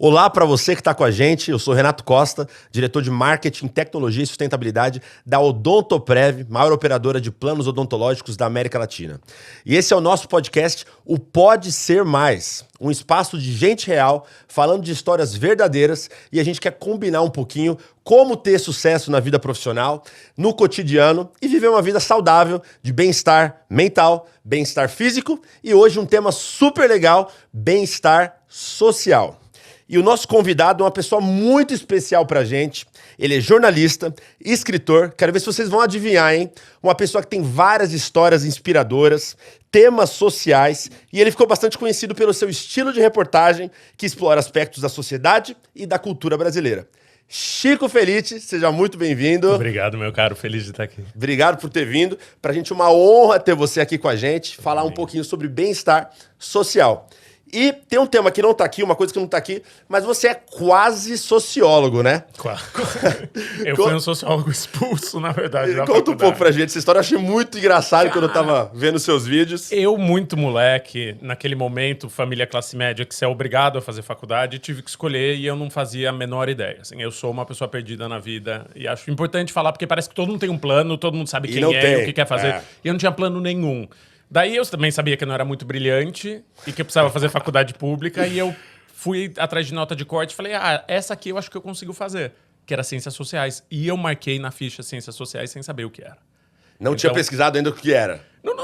Olá para você que está com a gente, eu sou Renato Costa, diretor de Marketing, Tecnologia e Sustentabilidade da Odontoprev, maior operadora de planos odontológicos da América Latina. E esse é o nosso podcast, o Pode Ser Mais, um espaço de gente real, falando de histórias verdadeiras, e a gente quer combinar um pouquinho como ter sucesso na vida profissional, no cotidiano e viver uma vida saudável de bem-estar mental, bem-estar físico e hoje um tema super legal, bem-estar social. E o nosso convidado é uma pessoa muito especial pra gente. Ele é jornalista, escritor. Quero ver se vocês vão adivinhar, hein? Uma pessoa que tem várias histórias inspiradoras, temas sociais, e ele ficou bastante conhecido pelo seu estilo de reportagem que explora aspectos da sociedade e da cultura brasileira. Chico Felitti, seja muito bem-vindo. Obrigado, meu caro. Feliz de estar aqui. Obrigado por ter vindo. Pra gente é uma honra ter você aqui com a gente, falar um pouquinho sobre bem-estar social. E tem um tema que não tá aqui, uma coisa que não tá aqui, mas você é quase sociólogo, né? Claro. Eu fui um sociólogo expulso, na verdade, da Conta um pouco pra gente essa história. Eu achei muito engraçado quando eu tava vendo seus vídeos. Eu, muito moleque, naquele momento, família classe média, que você é obrigado a fazer faculdade, tive que escolher e eu não fazia a menor ideia. Assim, eu sou uma pessoa perdida na vida e acho importante falar, porque parece que todo mundo tem um plano, todo mundo sabe quem é e o que quer fazer. E eu não tinha plano nenhum. Daí eu também sabia que eu não era muito brilhante e que eu precisava fazer faculdade pública e eu fui atrás de nota de corte e falei, essa aqui eu acho que eu consigo fazer, que era Ciências Sociais. E eu marquei na ficha Ciências Sociais sem saber o que era. Não tinha pesquisado ainda o que era?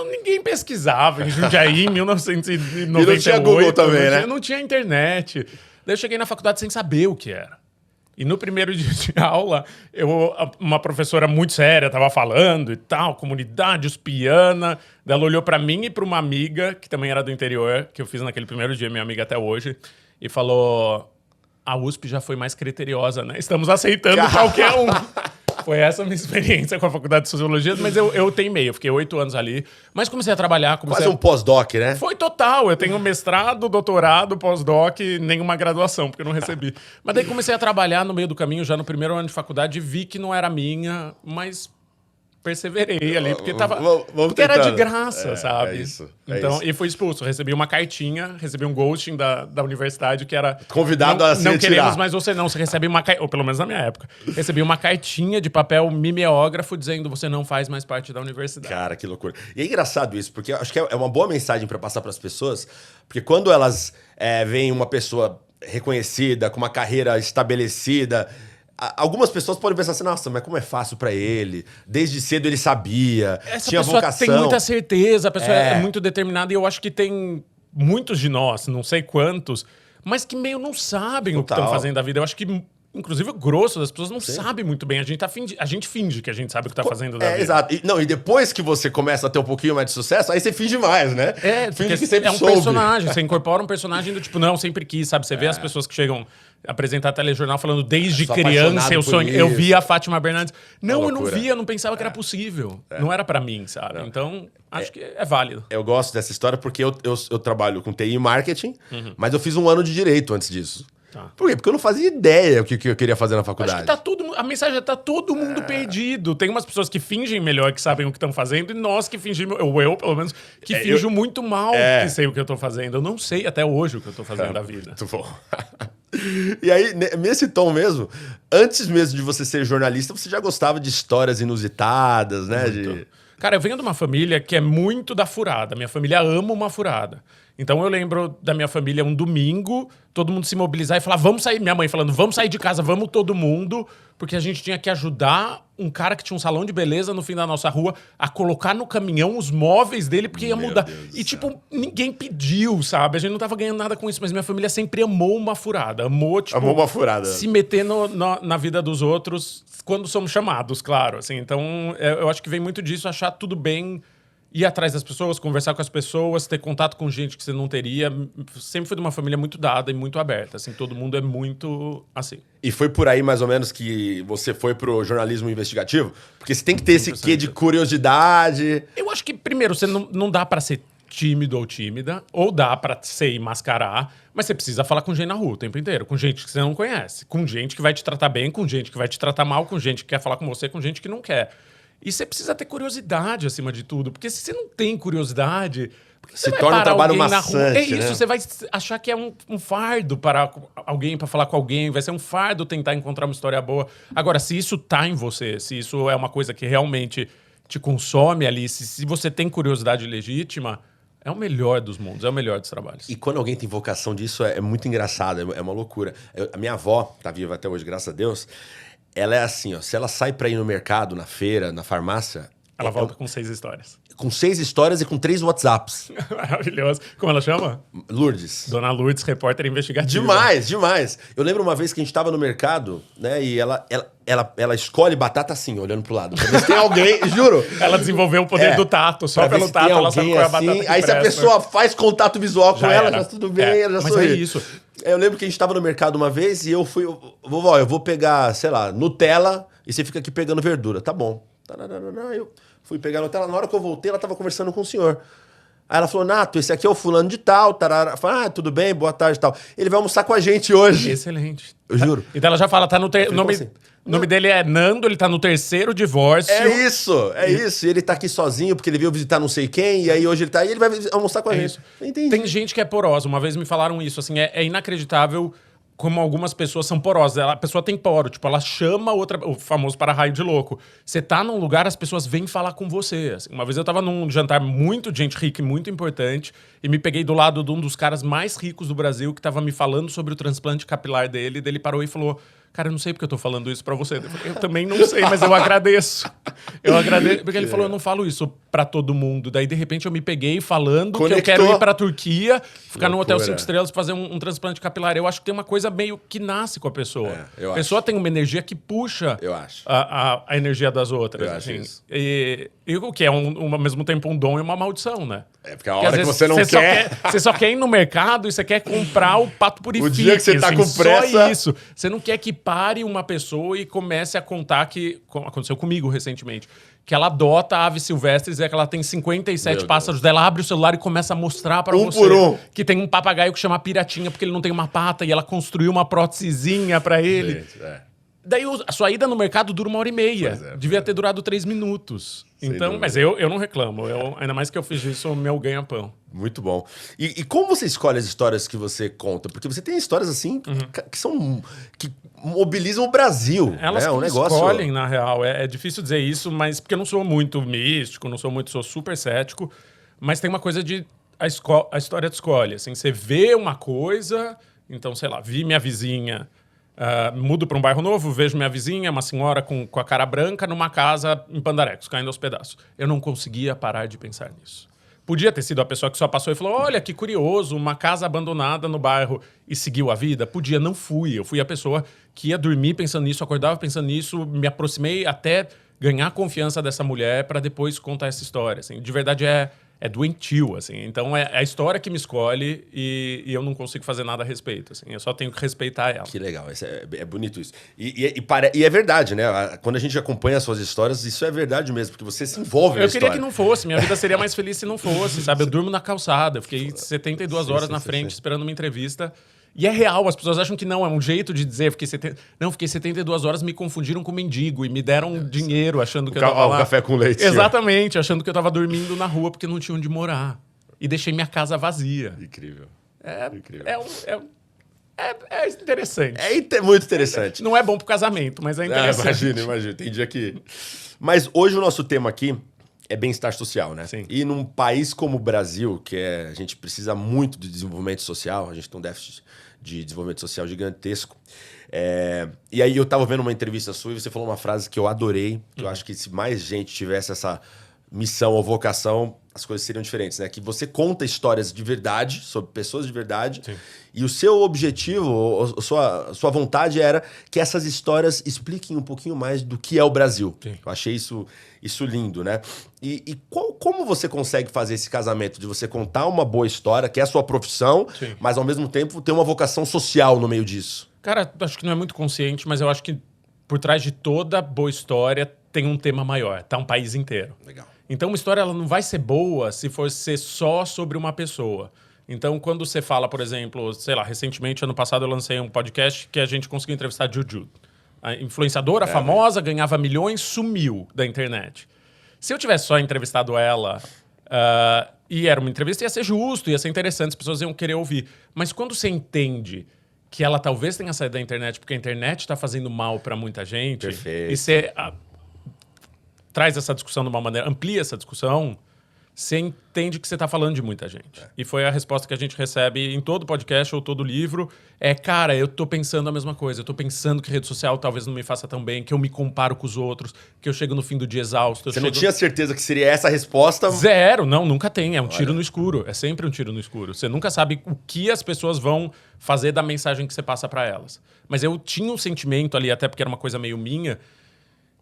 Ninguém pesquisava em Jundiaí, em 1998. E não tinha Google também, né? Não tinha internet. Daí eu cheguei na faculdade sem saber o que era. E no primeiro dia de aula, uma professora muito séria estava falando e tal, comunidade uspiana. Ela olhou para mim e para uma amiga, que também era do interior, que eu fiz naquele primeiro dia, minha amiga até hoje, e falou, a USP já foi mais criteriosa, né? Estamos aceitando qualquer um. Foi essa a minha experiência com a faculdade de Sociologia, mas eu teimei, eu fiquei 8 anos ali, mas comecei a trabalhar. Quase um pós-doc, né? Foi total, eu tenho mestrado, doutorado, pós-doc, nenhuma graduação, porque eu não recebi. Mas daí comecei a trabalhar no meio do caminho, já no primeiro ano de faculdade, e vi que não era minha, mas perseverei ali, porque porque era de graça, sabe? É isso. Então, e fui expulso. Recebi uma cartinha, recebi um ghosting da universidade que era... Convidado a se Não retirar. queremos mais você não. Você recebe uma... Ou pelo menos na minha época. Recebi uma cartinha de papel mimeógrafo dizendo você não faz mais parte da universidade. Cara, que loucura. E é engraçado isso, porque eu acho que é uma boa mensagem pra passar pras pessoas, porque quando elas veem uma pessoa reconhecida, com uma carreira estabelecida... Algumas pessoas podem pensar assim, nossa, mas como é fácil pra ele? Desde cedo ele sabia, tinha vocação. Tem muita certeza, a pessoa é muito determinada. E eu acho que tem muitos de nós, não sei quantos, mas que meio não sabem o que estão fazendo da vida. Eu acho que, inclusive, o grosso das pessoas não sabe muito bem. A gente finge que a gente sabe o que tá fazendo da vida. Exato. E depois que você começa a ter um pouquinho mais de sucesso, aí você finge mais, né? Finge que sempre soube. Personagem. Você incorpora um personagem do tipo, não, sempre quis, sabe? Você vê as pessoas que chegam... apresentar telejornal falando desde criança eu sonho. Eu via a Fátima Bernardes. Não, eu não via, eu não pensava que era possível. Não era pra mim, sabe? Então, acho que é válido. Eu gosto dessa história porque eu trabalho com TI e marketing, mas eu fiz um ano de direito antes disso. Por quê? Porque eu não fazia ideia o que eu queria fazer na faculdade. Acho que a mensagem tá todo mundo perdido. Tem umas pessoas que fingem melhor que sabem o que estão fazendo e nós que fingimos, eu pelo menos, que finjo muito mal que sei o que eu tô fazendo. Eu não sei até hoje o que eu tô fazendo da vida. Muito bom. E aí, nesse tom mesmo, antes mesmo de você ser jornalista, você já gostava de histórias inusitadas, né? Cara, eu venho de uma família que é muito da furada. Minha família ama uma furada. Então eu lembro da minha família um domingo, todo mundo se mobilizar e falar, vamos sair. Minha mãe falando, vamos sair de casa, vamos todo mundo. Porque a gente tinha que ajudar um cara que tinha um salão de beleza no fim da nossa rua a colocar no caminhão os móveis dele, porque ia mudar. E tipo, ninguém pediu, sabe? A gente não tava ganhando nada com isso, mas minha família sempre amou uma furada. Amou uma furada. Se meter na vida dos outros quando somos chamados, claro. Assim, então, eu acho que vem muito disso, achar tudo bem... Ir atrás das pessoas, conversar com as pessoas, ter contato com gente que você não teria. Sempre fui de uma família muito dada e muito aberta. Assim, todo mundo é muito assim. E foi por aí, mais ou menos, que você foi pro jornalismo investigativo? Porque você tem que ter 100%. Esse quê de curiosidade. Eu acho que, primeiro, você não dá pra ser tímido ou tímida, ou dá pra ser e mascarar, mas você precisa falar com gente na rua o tempo inteiro, com gente que você não conhece, com gente que vai te tratar bem, com gente que vai te tratar mal, com gente que quer falar com você, com gente que não quer. E você precisa ter curiosidade acima de tudo. Porque se você não tem curiosidade... Se torna um trabalho alguém maçante, É isso, né? você vai achar que é um fardo para alguém, para falar com alguém, vai ser um fardo tentar encontrar uma história boa. Agora, se isso tá em você, se isso é uma coisa que realmente te consome ali, se você tem curiosidade legítima, é o melhor dos mundos, é o melhor dos trabalhos. E quando alguém tem vocação disso, é muito engraçado, é uma loucura. A minha avó, tá viva até hoje, graças a Deus, ela é assim, ó, se ela sai pra ir no mercado, na feira, na farmácia... Ela volta com 6 histórias. Com 6 histórias e com 3 WhatsApps. Maravilhoso. Como ela chama? Lourdes. Dona Lourdes, repórter investigativa. Demais, demais. Eu lembro uma vez que a gente tava no mercado, né? E ela escolhe batata assim, olhando pro lado. Pra ver se tem alguém, juro. Ela desenvolveu o poder do tato. Só pelo tato ela sabe qual é a batata que aí se a presta. pessoa faz contato visual com Já ela, era. já tudo bem, ela já Mas sorri. é isso. Eu lembro que a gente tava no mercado uma vez e eu fui... Vovó, eu vou pegar, sei lá, Nutella e você fica aqui pegando verdura. Tá bom. Eu fui pegar Nutella. Na hora que eu voltei, ela tava conversando com o senhor. Aí ela falou, Nato, esse aqui é o fulano de tal. Tarara. Eu falei, tudo bem, boa tarde e tal. Ele vai almoçar com a gente hoje. Excelente. Eu juro. Então ela já fala, tá no nome, assim? o nome dele é Nando, ele tá no 3º divórcio. É isso. E ele tá aqui sozinho porque ele veio visitar não sei quem. E aí hoje ele tá aí, ele vai almoçar com a gente. Isso. Entendi. Tem gente que é porosa. Uma vez me falaram isso, assim, é inacreditável como algumas pessoas são porosas. A pessoa tem poro, tipo, ela chama o famoso para-raio de louco. Você tá num lugar, as pessoas vêm falar com você. Assim. Uma vez eu tava num jantar muito de gente rica e muito importante e me peguei do lado de um dos caras mais ricos do Brasil que tava me falando sobre o transplante capilar dele. Daí ele parou e falou... Cara, eu não sei porque eu tô falando isso pra você. Eu também não sei, mas eu agradeço. Eu agradeço. Porque ele falou, eu não falo isso pra todo mundo. Daí, de repente, eu me peguei falando que eu quero ir pra Turquia, ficar num hotel 5 estrelas, fazer um transplante capilar. Eu acho que tem uma coisa meio que nasce com a pessoa. A pessoa tem uma energia que puxa a energia das outras. Eu assim. acho isso. E o que é, ao mesmo tempo, um dom e uma maldição, né? É porque a hora que você não Você só quer ir no mercado e você quer comprar o pato purifique. O dia que você tá com pressa... Só isso. Você não quer que pare uma pessoa e comece a contar que... Aconteceu comigo recentemente. Que ela adota aves silvestres e que ela tem 57 pássaros dela, abre o celular e começa a mostrar pra você. Por um. Que tem um papagaio que chama Piratinha porque ele não tem uma pata e ela construiu uma prótesezinha pra ele. Daí a sua ida no mercado dura 1h30. Devia ter durado 3 minutos. Então, mas eu não reclamo. Ainda mais que eu fiz isso o meu ganha-pão. Muito bom. E como você escolhe as histórias que você conta? Porque você tem histórias assim que mobilizam o Brasil. Elas né? que um negócio... escolhem, na real. É difícil dizer isso, mas porque eu não sou muito místico, sou super cético. Mas tem uma coisa de... A história te escolhe. Assim, você vê uma coisa... Então, sei lá, vi minha vizinha... mudo para um bairro novo, vejo minha vizinha, uma senhora com a cara branca, numa casa em Pandarecos, caindo aos pedaços. Eu não conseguia parar de pensar nisso. Podia ter sido a pessoa que só passou e falou, olha, que curioso, uma casa abandonada no bairro e seguiu a vida. Podia, não fui. Eu fui a pessoa que ia dormir pensando nisso, acordava pensando nisso, me aproximei até ganhar a confiança dessa mulher para depois contar essa história. Assim. De verdade, é doentio, assim. Então, é a história que me escolhe e eu não consigo fazer nada a respeito, assim. Eu só tenho que respeitar ela. Que legal. É bonito isso. E é verdade, né? Quando a gente acompanha as suas histórias, isso é verdade mesmo, porque você se envolve na história. Eu queria que não fosse. Minha vida seria mais feliz se não fosse, sabe? Eu durmo na calçada. Eu fiquei 72 horas na frente esperando uma entrevista. E é real, as pessoas acham que não, é um jeito de dizer. Fiquei 72 horas, me confundiram com mendigo e me deram dinheiro achando que eu tava lá. Café com leite. Exatamente, achando que eu tava dormindo na rua porque não tinha onde morar. E deixei minha casa vazia. Incrível. É interessante. É muito interessante. Não é bom pro casamento, mas é interessante. Imagina. Tem dia que... Mas hoje o nosso tema aqui é bem-estar social, né? Sim. E num país como o Brasil, que a gente precisa muito de desenvolvimento social, a gente tem um déficit de desenvolvimento social gigantesco. E aí eu tava vendo uma entrevista sua e você falou uma frase que eu adorei, que eu acho que se mais gente tivesse essa missão ou vocação, as coisas seriam diferentes, né? Que você conta histórias de verdade, sobre pessoas de verdade, Sim. E o seu objetivo, a sua vontade era que essas histórias expliquem um pouquinho mais do que é o Brasil. Sim. Eu achei isso lindo, né? Como você consegue fazer esse casamento de você contar uma boa história, que é a sua profissão, Sim. mas ao mesmo tempo ter uma vocação social no meio disso? Cara, acho que não é muito consciente, mas eu acho que por trás de toda boa história tem um tema maior, tá um país inteiro. Legal. Então uma história ela não vai ser boa se for ser só sobre uma pessoa. Então quando você fala, por exemplo, sei lá, recentemente, ano passado eu lancei um podcast que a gente conseguiu entrevistar Juju. A influenciadora famosa ganhava milhões, sumiu da internet. Se eu tivesse só entrevistado ela e era uma entrevista, ia ser justo, ia ser interessante, as pessoas iam querer ouvir. Mas quando você entende que ela talvez tenha saído da internet porque a internet está fazendo mal para muita gente, Perfeito. e você traz essa discussão de uma maneira, amplia essa discussão, você entende que você está falando de muita gente. E foi a resposta que a gente recebe em todo podcast ou todo livro. Cara, eu tô pensando a mesma coisa. Eu tô pensando que rede social talvez não me faça tão bem, que eu me comparo com os outros, que eu chego no fim do dia exausto. Você não tinha certeza que seria essa a resposta? Zero. Não, nunca tem. É um tiro no escuro. É sempre um tiro no escuro. Você nunca sabe o que as pessoas vão fazer da mensagem que você passa para elas. Mas eu tinha um sentimento ali, até porque era uma coisa meio minha,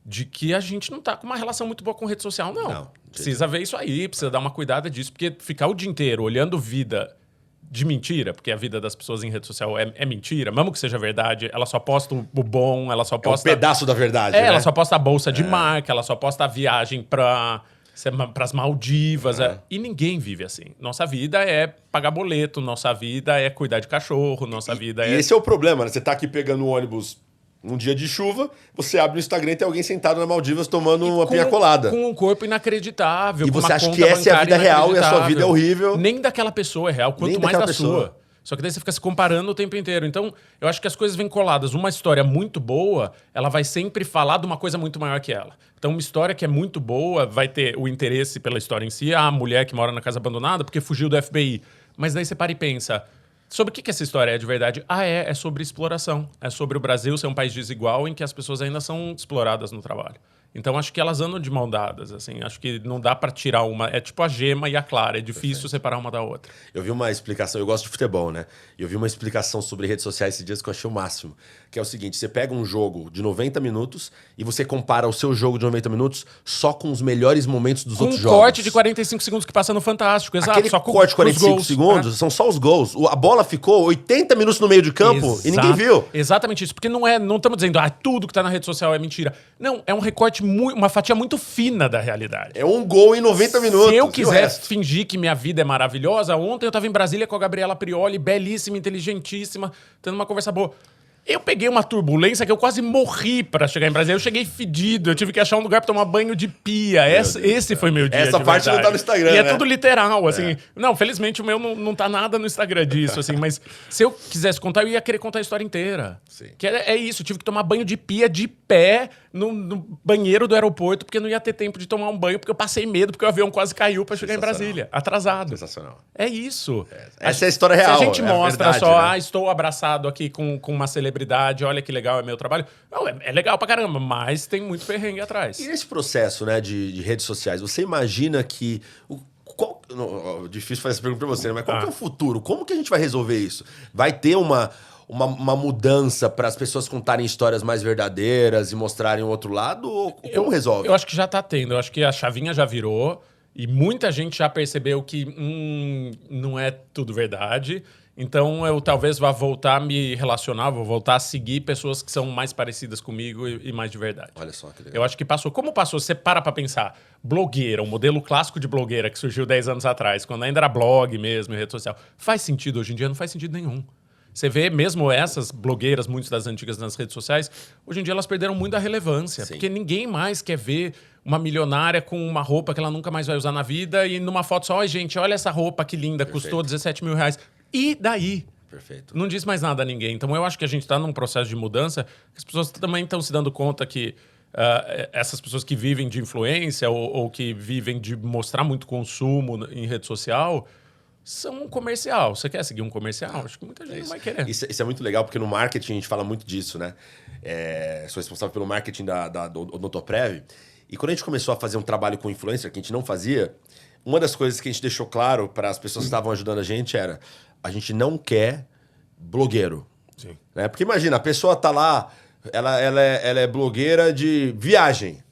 de que a gente não tá com uma relação muito boa com rede social, não. Precisa ver isso aí, precisa dar uma cuidada disso, porque ficar o dia inteiro olhando vida de mentira, porque a vida das pessoas em rede social é mentira, mesmo que seja verdade, ela só posta o bom, ela só posta... É um pedaço da verdade, né? Ela só posta a bolsa de marca, ela só posta a viagem para as Maldivas, e ninguém vive assim. Nossa vida é pagar boleto, nossa vida é cuidar de cachorro, nossa vida é... E esse é o problema, né? Você tá aqui pegando o ônibus num dia de chuva, você abre o Instagram e tem alguém sentado na Maldivas tomando uma pinha colada. Com um corpo inacreditável. E com você uma acha conta que essa é a vida real e a sua vida é horrível. Nem daquela pessoa é real, quanto mais da sua. Só que daí você fica se comparando o tempo inteiro. Então, eu acho que as coisas vêm coladas. Uma história muito boa, ela vai sempre falar de uma coisa muito maior que ela. Então, uma história que é muito boa vai ter o interesse pela história em si. A mulher que mora na casa abandonada porque fugiu do FBI. Mas daí você para e pensa... Sobre o que essa história é de verdade? É sobre exploração. É sobre o Brasil ser um país desigual em que as pessoas ainda são exploradas no trabalho. Então, acho que elas andam de mão dadas, assim. Acho que não dá pra tirar uma... É tipo a gema e a clara. É difícil separar uma da outra. Eu vi uma explicação... Eu gosto de futebol, né? E eu vi uma explicação sobre redes sociais esses dias que eu achei o máximo. Que é o seguinte, você pega um jogo de 90 minutos e você compara o seu jogo de 90 minutos só com os melhores momentos dos outros jogos. Com um corte de 45 segundos que passa no Fantástico, exato. Aquele só com corte de 45 gols, segundos são só os gols. A bola ficou 80 minutos no meio de campo e ninguém viu. Exatamente isso. Porque não estamos dizendo tudo que tá na rede social é mentira. Não, é um recorte, uma fatia muito fina da realidade. É um gol em 90 minutos. Se eu quiser fingir que minha vida é maravilhosa, ontem eu tava em Brasília com a Gabriela Prioli, belíssima, inteligentíssima, tendo uma conversa boa. Eu peguei uma turbulência que eu quase morri pra chegar em Brasília. Eu cheguei fedido, eu tive que achar um lugar pra tomar banho de pia. Esse foi meu dia. Essa parte não tá no Instagram, e né? é tudo literal, assim. Não, felizmente o meu não tá nada no Instagram disso, assim. Mas se eu quisesse contar, eu ia querer contar a história inteira. Sim. Que é isso, eu tive que tomar banho de pia de pé no banheiro do aeroporto, porque não ia ter tempo de tomar um banho, porque eu passei medo, porque o avião quase caiu pra chegar em Brasília. Atrasado. Sensacional. É isso. Essa é a história real. Se a gente mostra verdade, só, né? estou abraçado aqui com uma celebridade, olha que legal, é meu trabalho. Não, é legal pra caramba, mas tem muito perrengue atrás. E nesse processo, né, de redes sociais, você imagina que... difícil fazer essa pergunta pra você, né? Mas qual que é o futuro? Como que a gente vai resolver isso? Vai ter uma mudança para as pessoas contarem histórias mais verdadeiras e mostrarem o outro lado? Ou como resolve? Eu acho que já tá tendo. Eu acho que a chavinha já virou e muita gente já percebeu que não é tudo verdade. Então eu talvez vá voltar a me relacionar, vou voltar a seguir pessoas que são mais parecidas comigo e mais de verdade. Olha só que legal. Eu acho que passou. Como passou? Você para pra pensar. Blogueira, o modelo clássico de blogueira que surgiu 10 anos atrás, quando ainda era blog mesmo e rede social. Faz sentido hoje em dia? Não faz sentido nenhum. Você vê mesmo essas blogueiras, muitas das antigas nas redes sociais, hoje em dia elas perderam muito a relevância. Sim. Porque ninguém mais quer ver uma milionária com uma roupa que ela nunca mais vai usar na vida e numa foto só, gente, olha essa roupa que linda, Perfeito. Custou 17 mil reais. E daí? Perfeito. Não diz mais nada a ninguém. Então eu acho que a gente está num processo de mudança que as pessoas também estão se dando conta que essas pessoas que vivem de influência ou que vivem de mostrar muito consumo em rede social são um comercial. Você quer seguir um comercial? Acho que muita gente não vai querer. Isso é muito legal, porque no marketing a gente fala muito disso, né? Sou responsável pelo marketing do Odontoprev. E quando a gente começou a fazer um trabalho com influencer, que a gente não fazia, uma das coisas que a gente deixou claro para as pessoas que estavam ajudando a gente era: a gente não quer blogueiro. Sim. Né? Porque imagina, a pessoa tá lá, ela é blogueira de viagem.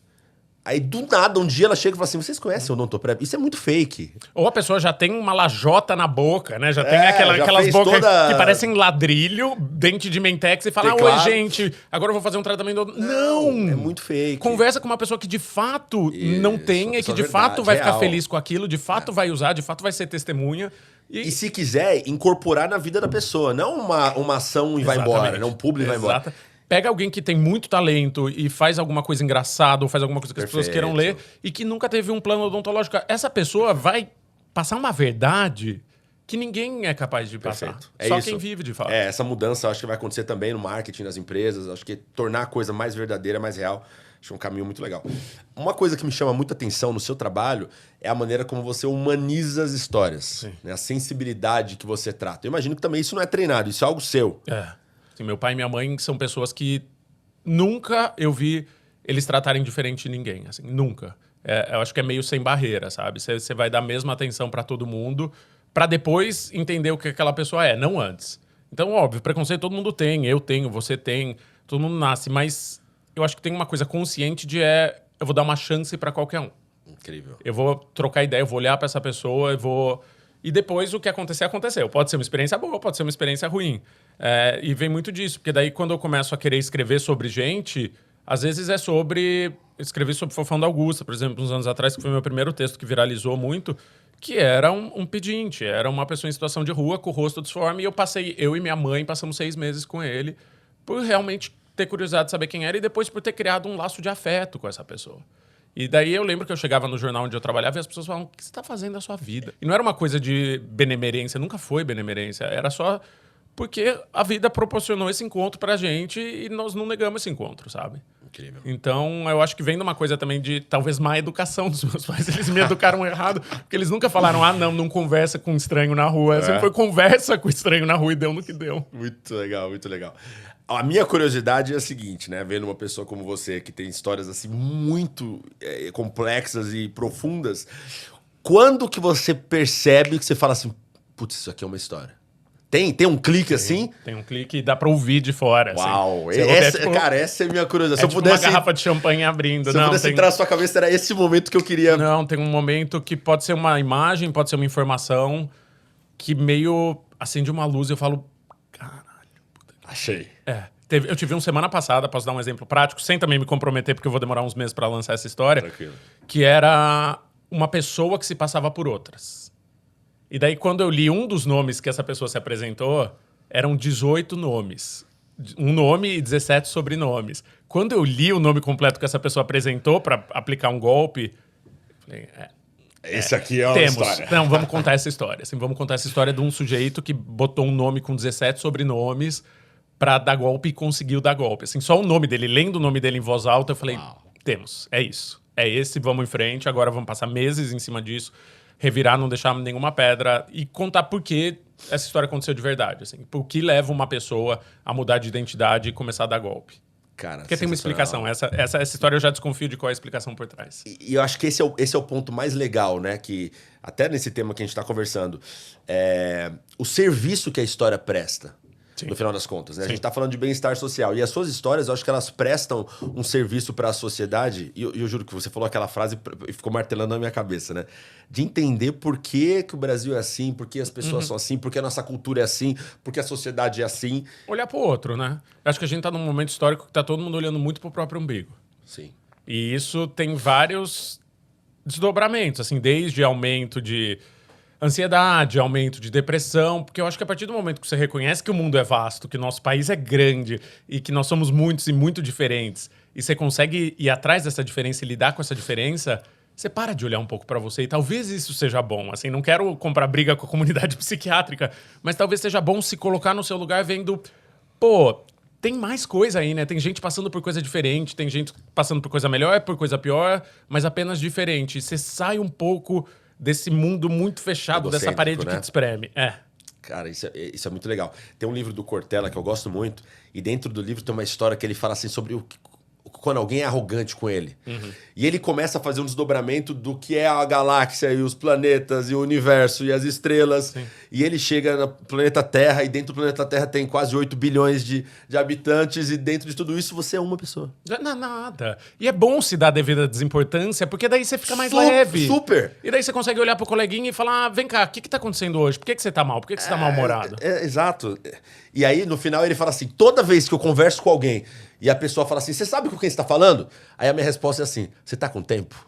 Aí, do nada, um dia ela chega e fala assim: vocês conhecem o Odontoprev? Isso é muito fake. Ou a pessoa já tem uma lajota na boca, né? Já tem aquelas bocas que parecem ladrilho, dente de mentex, e fala: oi, gente, agora eu vou fazer um tratamento... Não! É muito fake. Conversa com uma pessoa que de fato não tem, e que de fato vai ficar feliz com aquilo, de fato vai usar, de fato vai ser testemunha. E se quiser, incorporar na vida da pessoa. Não uma ação e vai embora, não um publi e vai embora. Pega alguém que tem muito talento e faz alguma coisa engraçada ou faz alguma coisa que as pessoas queiram ler e que nunca teve um plano odontológico. Essa pessoa vai passar uma verdade que ninguém é capaz de passar. Só quem vive, de fato. Essa mudança acho que vai acontecer também no marketing das empresas. Acho que tornar a coisa mais verdadeira, mais real, acho que é um caminho muito legal. Uma coisa que me chama muita atenção no seu trabalho é a maneira como você humaniza as histórias. Né? A sensibilidade que você trata. Eu imagino que também isso não é treinado, isso é algo seu. Assim, meu pai e minha mãe são pessoas que nunca eu vi eles tratarem diferente de ninguém. Assim, nunca. Eu acho que é meio sem barreira, sabe? Você vai dar a mesma atenção para todo mundo para depois entender o que aquela pessoa é, não antes. Então, óbvio, preconceito todo mundo tem, eu tenho, você tem, todo mundo nasce, mas eu acho que tem uma coisa consciente eu vou dar uma chance para qualquer um. Incrível. Eu vou trocar ideia, eu vou olhar para essa pessoa, e depois o que acontecer, aconteceu. Pode ser uma experiência boa, pode ser uma experiência ruim. E vem muito disso, porque daí quando eu começo a querer escrever sobre gente, às vezes é escrevi sobre Fofão da Augusta, por exemplo, uns anos atrás, que foi o meu primeiro texto que viralizou muito, que era um pedinte, era uma pessoa em situação de rua, com o rosto disforme, e eu e minha mãe passamos 6 meses com ele, por realmente ter curiosidade de saber quem era, e depois por ter criado um laço de afeto com essa pessoa. E daí eu lembro que eu chegava no jornal onde eu trabalhava e as pessoas falavam, o que você está fazendo da sua vida? E não era uma coisa de benemerência, nunca foi benemerência, era só porque a vida proporcionou esse encontro pra gente e nós não negamos esse encontro, sabe? Incrível. Então, eu acho que vem de uma coisa também de, talvez, má educação dos meus pais. Eles me educaram errado, porque eles nunca falaram, não conversa com um estranho na rua. Sempre foi conversa com o estranho na rua e deu no que deu. Muito legal, muito legal. A minha curiosidade é a seguinte, né? Vendo uma pessoa como você, que tem histórias assim muito complexas e profundas, quando que você percebe que você fala assim, putz, isso aqui é uma história? Tem um clique assim? Tem um clique e dá pra ouvir de fora. Uau! Assim. Cara, essa é a minha curiosidade. Se eu tipo pudesse, uma garrafa de champanhe abrindo. Se eu pudesse entrar na sua cabeça, era esse momento que eu queria... Não, tem um momento que pode ser uma imagem, pode ser uma informação, que meio acende uma luz e eu falo, caralho. Achei. Eu tive semana passada, posso dar um exemplo prático, sem também me comprometer, porque eu vou demorar uns meses pra lançar essa história. Tranquilo. Que era uma pessoa que se passava por outras. E daí, quando eu li um dos nomes que essa pessoa se apresentou, eram 18 nomes. Um nome e 17 sobrenomes. Quando eu li o nome completo que essa pessoa apresentou para aplicar um golpe, falei, esse aqui é uma história. Não, vamos contar essa história. Assim, vamos contar essa história de um sujeito que botou um nome com 17 sobrenomes para dar golpe e conseguiu dar golpe. Assim, só o nome dele, lendo o nome dele em voz alta, eu falei, temos, é isso. É esse, vamos em frente, agora vamos passar meses em cima disso, revirar, não deixar nenhuma pedra e contar por que essa história aconteceu de verdade. Assim, por que leva uma pessoa a mudar de identidade e começar a dar golpe. Cara, porque tem uma explicação. Essa história eu já desconfio de qual é a explicação por trás. E eu acho que esse é o ponto mais legal, né? Que até nesse tema que a gente está conversando, o serviço que a história presta. Sim. No final das contas, né? A gente tá falando de bem-estar social. E as suas histórias, eu acho que elas prestam um serviço para a sociedade. E eu juro que você falou aquela frase e ficou martelando na minha cabeça, né? De entender por que o Brasil é assim, por que as pessoas são assim, por que a nossa cultura é assim, por que a sociedade é assim. Olhar pro outro, né? Eu acho que a gente tá num momento histórico que tá todo mundo olhando muito pro próprio umbigo. Sim. E isso tem vários desdobramentos, assim, desde aumento de ansiedade, aumento de depressão, porque eu acho que a partir do momento que você reconhece que o mundo é vasto, que o nosso país é grande e que nós somos muitos e muito diferentes, e você consegue ir atrás dessa diferença e lidar com essa diferença, você para de olhar um pouco pra você e talvez isso seja bom. Assim, não quero comprar briga com a comunidade psiquiátrica, mas talvez seja bom se colocar no seu lugar vendo, tem mais coisa aí, né? Tem gente passando por coisa diferente, tem gente passando por coisa melhor, por coisa pior, mas apenas diferente. E você sai um pouco desse mundo muito fechado, dessa parede, né, que te espreme. Cara, isso é muito legal. Tem um livro do Cortella que eu gosto muito, e dentro do livro tem uma história que ele fala assim sobre quando alguém é arrogante com ele. E ele começa a fazer um desdobramento do que é a galáxia e os planetas e o universo e as estrelas. Sim. E ele chega no planeta Terra, e dentro do planeta Terra tem quase 8 bilhões de habitantes, e dentro de tudo isso você é uma pessoa. Não é nada. E é bom se dar a devida desimportância, porque daí você fica mais leve. Super! E daí você consegue olhar pro coleguinha e falar, vem cá, o que tá acontecendo hoje? Por que você tá mal? Por que você tá mal-humorado? Exato. E aí, no final, ele fala assim, toda vez que eu converso com alguém e a pessoa fala assim, você sabe com quem você tá falando? Aí a minha resposta é assim, você tá com tempo?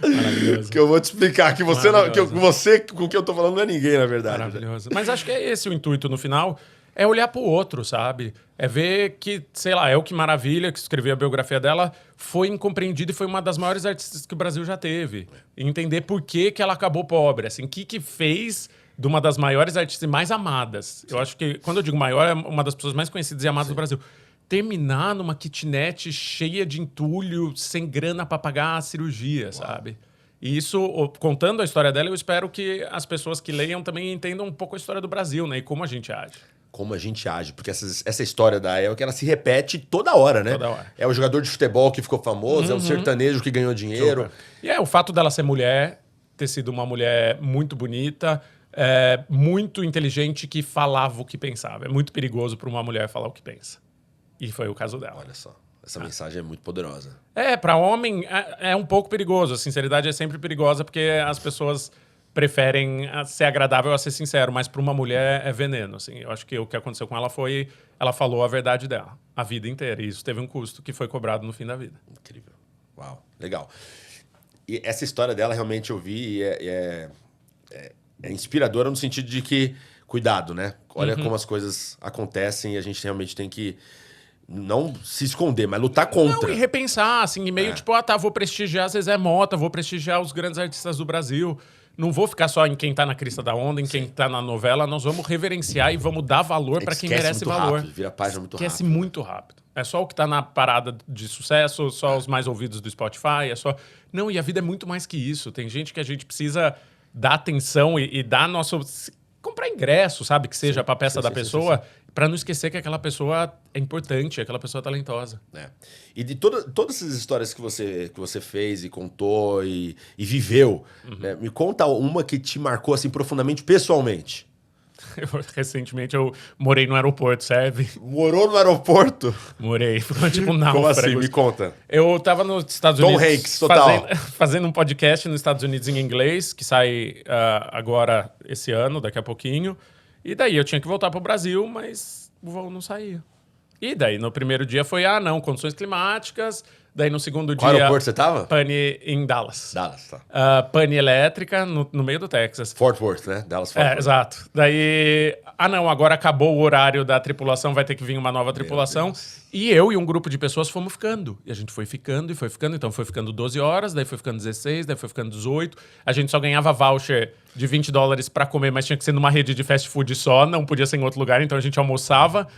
Maravilhoso. Que eu vou te explicar, que você, com quem eu tô falando não é ninguém, na verdade. Maravilhoso. Mas acho que é esse o intuito no final, é olhar pro outro, sabe? É ver que, sei lá, Que Maravilha, que escreveu a biografia dela, foi incompreendida e foi uma das maiores artistas que o Brasil já teve. E entender por que ela acabou pobre, assim, o que fez de uma das maiores artistas e mais amadas. Eu acho que, quando eu digo maior, é uma das pessoas mais conhecidas e amadas do Brasil. Terminar numa kitnet cheia de entulho, sem grana pra pagar a cirurgia, sabe? E isso, contando a história dela, eu espero que as pessoas que leiam também entendam um pouco a história do Brasil, né? E como a gente age. Como a gente age, porque essa história da El, que ela se repete toda hora, né? Toda hora. É o jogador de futebol que ficou famoso, é o sertanejo que ganhou dinheiro. E o fato dela ser mulher, ter sido uma mulher muito bonita, muito inteligente, que falava o que pensava. É muito perigoso para uma mulher falar o que pensa. E foi o caso dela. Olha só, essa mensagem é muito poderosa. Para homem é um pouco perigoso. A sinceridade é sempre perigosa porque as pessoas preferem ser agradável a ser sincero, mas para uma mulher é veneno, assim. Eu acho que o que aconteceu com ela foi... Ela falou a verdade dela, a vida inteira. E isso teve um custo que foi cobrado no fim da vida. Incrível. Uau, legal. E essa história dela realmente eu vi e é inspiradora no sentido de que, cuidado, né? Olha como as coisas acontecem e a gente realmente tem que não se esconder, mas lutar contra. Não, e repensar, assim, e meio tipo, vou prestigiar Zezé Mota, vou prestigiar os grandes artistas do Brasil. Não vou ficar só em quem tá na crista da onda, em quem tá na novela. Nós vamos reverenciar e vamos dar valor para quem merece valor. Rápido, vira página muito Esquece rápido. muito rápido. É só o que tá na parada de sucesso, só os mais ouvidos do Spotify, é só... Não, e a vida é muito mais que isso. Tem gente que a gente precisa dar atenção e dar nosso... Comprar ingresso, sabe? Que seja pra peça da pessoa, para não esquecer que aquela pessoa é importante, aquela pessoa é talentosa. E de todas essas histórias que você fez e contou e viveu, né, me conta uma que te marcou assim profundamente pessoalmente. Recentemente eu morei no aeroporto, serve? Morou no aeroporto? Morei. Ficou tipo um Como assim? náufrago. Me conta. Eu tava nos Estados Tom Unidos... Hanks, total. Fazendo um podcast nos Estados Unidos em inglês, que sai agora esse ano, daqui a pouquinho. E daí eu tinha que voltar pro Brasil, mas o voo não saía. E daí no primeiro dia foi, condições climáticas. Daí no segundo dia... Qual aeroporto você tava? Pane em Dallas. Dallas, tá. Pane elétrica no meio do Texas. Fort Worth, né? Dallas Fort Worth. Exato. Daí, agora acabou o horário da tripulação, vai ter que vir uma nova tripulação. E eu e um grupo de pessoas fomos ficando. E a gente foi ficando e foi ficando. Então foi ficando 12 horas, daí foi ficando 16, daí foi ficando 18. A gente só ganhava voucher de $20 pra comer, mas tinha que ser numa rede de fast food só, não podia ser em outro lugar. Então a gente almoçava,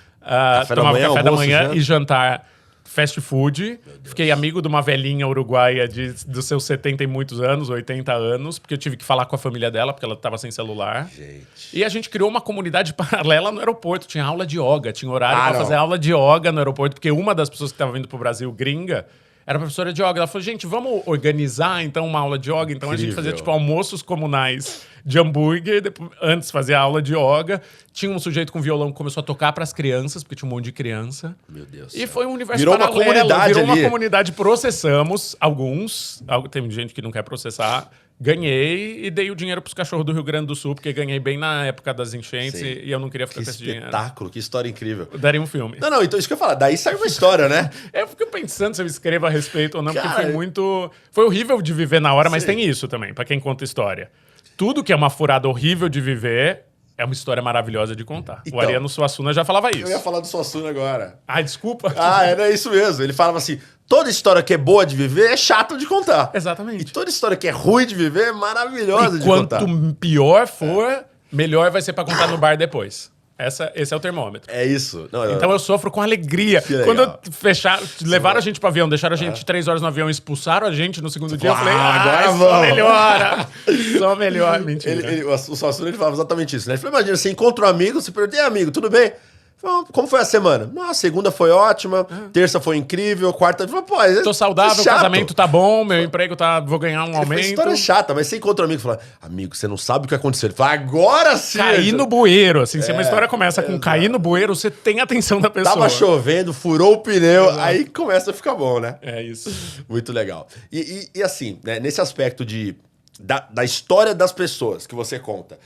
tomava café da manhã e jantar fast food. Fiquei amigo de uma velhinha uruguaia dos seus 70 e muitos anos, 80 anos, porque eu tive que falar com a família dela, porque ela estava sem celular. Gente. E a gente criou uma comunidade paralela no aeroporto. Tinha aula de yoga, tinha horário para fazer aula de yoga no aeroporto, porque uma das pessoas que estava vindo pro Brasil, gringa, era professora de yoga. Ela falou, gente, vamos organizar então uma aula de yoga? Então a gente fazia tipo almoços comunais de hambúrguer, antes fazia aula de yoga. Tinha um sujeito com violão que começou a tocar para as crianças, porque tinha um monte de criança. Meu Deus. E foi um universo Virou paralelo. uma comunidade virou ali. uma comunidade. Processamos alguns. Tem gente que não quer processar. Ganhei e dei o dinheiro pros cachorros do Rio Grande do Sul, porque ganhei bem na época das enchentes e eu não queria ficar Que com esse dinheiro. espetáculo, que história incrível. Eu daria um filme. Não, então isso que eu ia falar. Daí sai uma história, né? Eu fico pensando se eu escrevo a respeito ou não, Cara, porque foi muito... Foi horrível de viver na hora, mas tem isso também, pra quem conta história. Tudo que é uma furada horrível de viver é uma história maravilhosa de contar. Então, o Ariano Suassuna já falava isso. Eu ia falar do Suassuna agora. Ai, desculpa. Era isso mesmo. Ele falava assim, toda história que é boa de viver é chato de contar. Exatamente. E toda história que é ruim de viver é maravilhosa de contar. Quanto pior for, melhor vai ser pra contar no bar depois. Esse é o termômetro. É isso. Então eu sofro com alegria. Que legal. Quando levaram a gente pro avião, deixaram a gente 3 horas no avião, expulsaram a gente no segundo dia, eu falei, agora só vamos. melhora. Só melhor. Mentira. O Suassuna ele falava exatamente isso, né? Ele falou, imagina, você encontra um amigo, você pergunta, e aí, amigo, tudo bem? Falei, como foi a semana? Nossa, segunda foi ótima, terça foi incrível, quarta... Pô, tô saudável, o casamento tá bom, meu emprego vou ganhar um aumento. História chata, mas você encontra um amigo e fala, amigo, você não sabe o que aconteceu. Ele fala, agora sim! Cair no bueiro, assim, se uma história começa com cair no bueiro, você tem a atenção da pessoa. Tava chovendo, furou o pneu, aí começa a ficar bom, né? É isso. Muito legal. E assim, né, nesse aspecto da história das pessoas que você conta,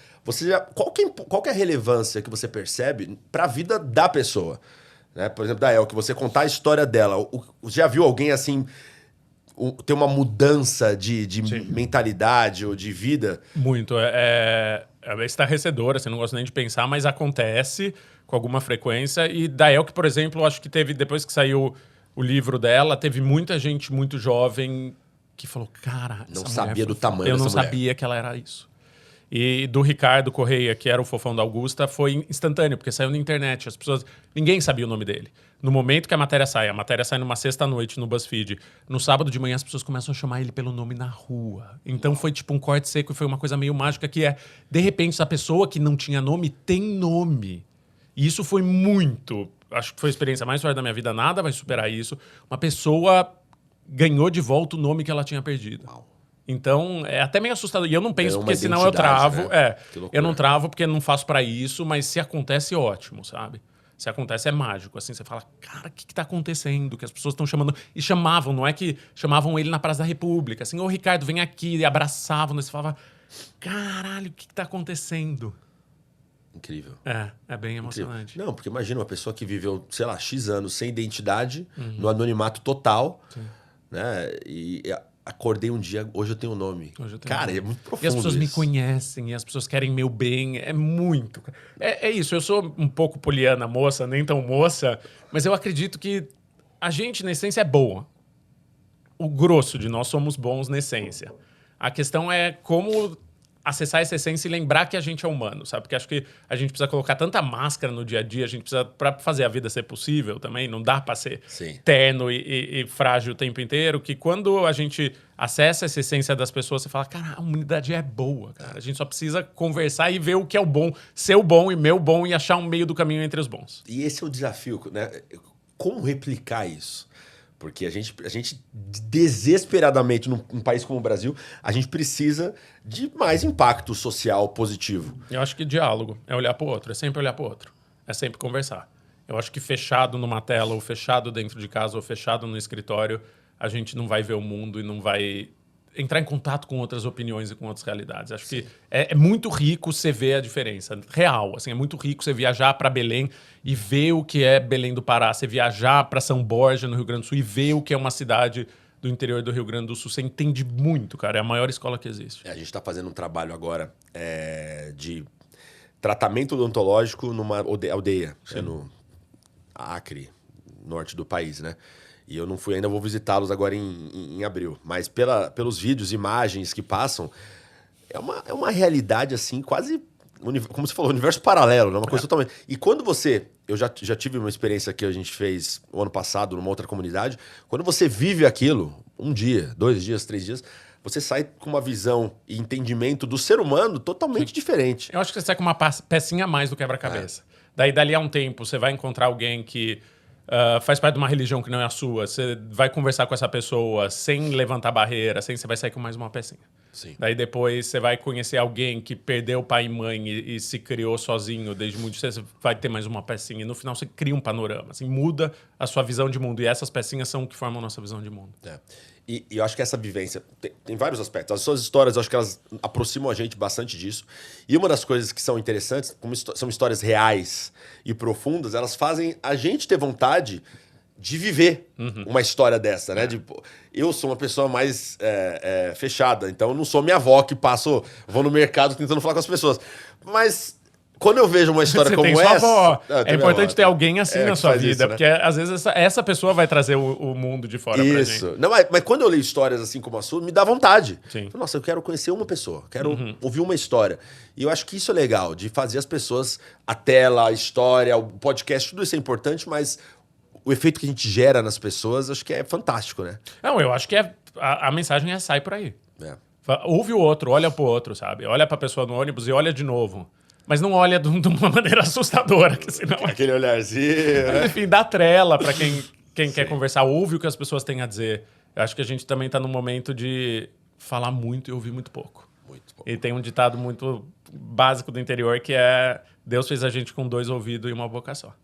qual que é a relevância que você percebe para a vida da pessoa? Né? Por exemplo, da El, que você contar a história dela. Já viu alguém assim ter uma mudança de mentalidade ou de vida? Muito. é estarrecedora, assim, não gosto nem de pensar, mas acontece com alguma frequência. E da Elke, por exemplo, acho que teve, depois que saiu o livro dela, teve muita gente muito jovem que falou, cara, Não essa sabia mulher do foi tamanho foda. Eu não dessa mulher. sabia que ela era isso. E do Ricardo Correia, que era o fofão da Augusta, foi instantâneo, porque saiu na internet. As pessoas... Ninguém sabia o nome dele. No momento que a matéria sai numa sexta-noite no BuzzFeed. No sábado de manhã, as pessoas começam a chamar ele pelo nome na rua. Então foi tipo um corte seco e foi uma coisa meio mágica que é... De repente, essa pessoa que não tinha nome tem nome. E isso foi muito... Acho que foi a experiência mais forte da minha vida. Nada vai superar isso. Uma pessoa ganhou de volta o nome que ela tinha perdido. Uau. Então, é até meio assustador. E eu não penso, É uma porque senão eu identidade, travo. né? Que loucura. Eu não travo porque não faço pra isso, mas se acontece, ótimo, sabe? Se acontece, é mágico. Assim, você fala, cara, o que tá acontecendo? Que as pessoas estão chamando... E chamavam, não é que chamavam ele na Praça da República. Assim, ô Ricardo, vem aqui. E abraçavam. E você falava, caralho, o que tá acontecendo? Incrível. É bem emocionante. Não, porque imagina uma pessoa que viveu, sei lá, X anos sem identidade, no anonimato total, né? E acordei um dia, hoje eu tenho um nome. Cara, é muito profundo. E as pessoas me isso. conhecem, e as pessoas querem meu bem. É muito. É isso, eu sou um pouco poliana moça, nem tão moça, mas eu acredito que a gente, na essência, é boa. O grosso de nós somos bons na essência. A questão é como acessar essa essência e lembrar que a gente é humano, sabe? Porque acho que a gente precisa colocar tanta máscara no dia a dia, a gente precisa, para fazer a vida ser possível também, não dá para ser terno e frágil o tempo inteiro, que quando a gente acessa essa essência das pessoas, você fala, cara, a humanidade é boa, cara. A gente só precisa conversar e ver o que é o bom, seu bom e meu bom, e achar um meio do caminho entre os bons. E esse é o desafio, né? Como replicar isso? Porque a gente desesperadamente, num país como o Brasil, a gente precisa de mais impacto social positivo. Eu acho que diálogo é olhar para o outro, é sempre olhar para o outro, é sempre conversar. Eu acho que fechado numa tela, ou fechado dentro de casa, ou fechado no escritório, a gente não vai ver o mundo e não vai entrar em contato com outras opiniões e com outras realidades. Acho que é muito rico você ver a diferença real. Assim, é muito rico você viajar para Belém e ver o que é Belém do Pará. Você viajar para São Borja, no Rio Grande do Sul, e ver o que é uma cidade do interior do Rio Grande do Sul. Você entende muito, cara. É a maior escola que existe. A gente está fazendo um trabalho agora de tratamento odontológico numa aldeia, no Acre, norte do país, né? E eu não fui ainda, vou visitá-los agora em abril. Mas pelos vídeos, imagens que passam, é uma realidade assim, quase, como você falou, universo paralelo, né? Uma coisa totalmente... E quando você... Eu já tive uma experiência que a gente fez o ano passado numa outra comunidade. Quando você vive aquilo, um dia, 2 dias, 3 dias, você sai com uma visão e entendimento do ser humano totalmente diferente. Eu acho que você sai com uma pecinha a mais do quebra-cabeça. Daí, dali a um tempo, você vai encontrar alguém que faz parte de uma religião que não é a sua. Você vai conversar com essa pessoa sem levantar barreira, você vai sair com mais uma pecinha. Sim. Daí depois você vai conhecer alguém que perdeu pai e mãe e se criou sozinho desde muito cedo, você vai ter mais uma pecinha. E no final você cria um panorama, assim, muda a sua visão de mundo. E essas pecinhas são o que formam a nossa visão de mundo. E eu acho que essa vivência tem vários aspectos. As suas histórias, eu acho que elas aproximam a gente bastante disso. E uma das coisas que são interessantes, como são histórias reais e profundas, elas fazem a gente ter vontade de viver uma história dessa, né? Eu sou uma pessoa mais fechada, então eu não sou minha avó que vou no mercado tentando falar com as pessoas. Mas quando eu vejo uma história como essa... Avó. É importante ter alguém assim na sua vida, isso, né? porque às vezes essa pessoa vai trazer o mundo de fora pra gente. Isso. Não, mas quando eu leio histórias assim como a sua, me dá vontade. Sim. Nossa, eu quero conhecer uma pessoa, quero ouvir uma história. E eu acho que isso é legal, de fazer as pessoas, a tela, a história, o podcast, tudo isso é importante, mas o efeito que a gente gera nas pessoas, acho que é fantástico, né? Não, eu acho que a mensagem sai por aí. Ouve o outro, olha pro outro, sabe? Olha pra pessoa no ônibus e olha de novo. Mas não olha de uma maneira assustadora, que senão... Aquele olharzinho, né? Enfim, dá trela pra quem quer conversar. Ouve o que as pessoas têm a dizer. Eu acho que a gente também tá num momento de falar muito e ouvir muito pouco. Muito bom. E tem um ditado muito básico do interior que é: Deus fez a gente com 2 ouvidos e uma boca só.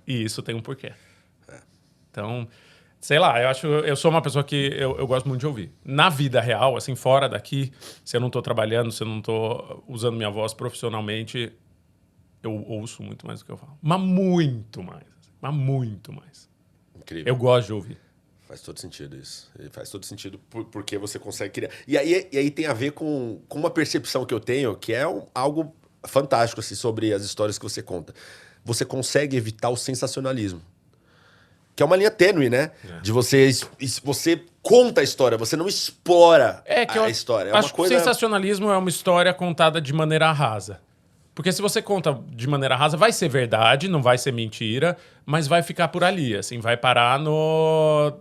E isso tem um porquê. Então, sei lá, eu sou uma pessoa que eu gosto muito de ouvir. Na vida real, assim, fora daqui, se eu não tô trabalhando, se eu não tô usando minha voz profissionalmente, eu ouço muito mais do que eu falo. Mas muito mais. Mas muito mais. Incrível. Eu gosto de ouvir. Faz todo sentido isso. Faz todo sentido porque você consegue criar. E aí tem a ver com uma percepção que eu tenho, que é algo fantástico assim, sobre as histórias que você conta. Você consegue evitar o sensacionalismo. Que é uma linha tênue, né? De você conta a história, você não explora a história. Acho que o sensacionalismo é uma história contada de maneira rasa. Porque se você conta de maneira rasa, vai ser verdade, não vai ser mentira, mas vai ficar por ali, assim, vai parar no...